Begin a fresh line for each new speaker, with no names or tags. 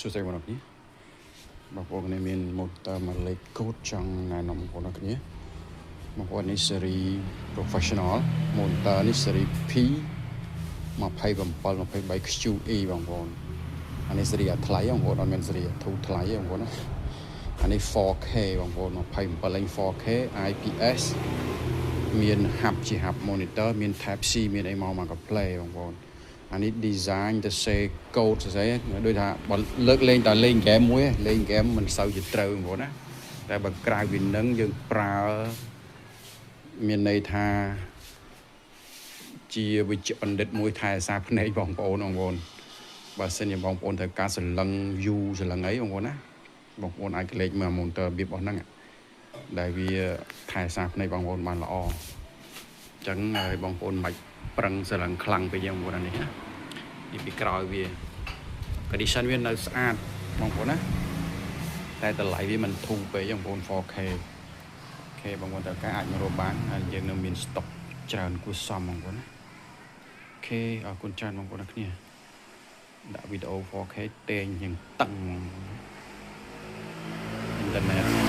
សួស្តីបងប្អូនបងប្អូននេះមាន motor មួយលេខកូដចង់ណែនាំបងប្អូនគ្នាបងប្អូននេះ series professional motor នេះ series P 27 QE បងប្អូនអានេះ series ថ្លៃបងប្អូនអត់មាន series ធូរថ្លៃទេបងប្អូនណាអានេះ 4K បងប្អូន27លេខ 4K IPS មាន hub ជា hub monitor មាន Type C មានអីមក play បងប្អូនអានេះ design ទៅ say code ស្អីដូចថាបើលើកលេងតែលេង game មួយលេង game មិនសូវជាត្រូវបងប្អូនណាតែបើក្រៅពីនឹងយើងប្រើមានន័យថាជាវិជ្ជបណ្ឌិតមួយថែរក្សាភ្នែកបងប្អូនបើសិនជាបងប្អូនត្រូវការសលឹង view សលឹងអីបងប្អូនណាបងប្អូនអាចក្លែកមើល monitor របៀបរបស់ហ្នឹងដែលវាថែរក្សាភ្នែកបងប្អូនបានល្អអញ្ចឹងហើយបងប្អូនមិនប្រឹងសលឹងខ្លាំងពេកយ៉ាងបងប្អូននេះណានេះពីក្រោយវា condition វានៅស្អាតបងប្អូនណាតែតម្លៃវាមិនធូរពេកបងប្អូន 4K បងប្អូនត្រូវការអាចមករកបានហើយយើងនៅមាន stock ច្រើនគួរសមបងប្អូនណាអរគុណច្រើនបងប្អូនគ្នាដាក់វីដេអូ 4K តេងយ៉ាងតឹងអ៊ីនធឺណិត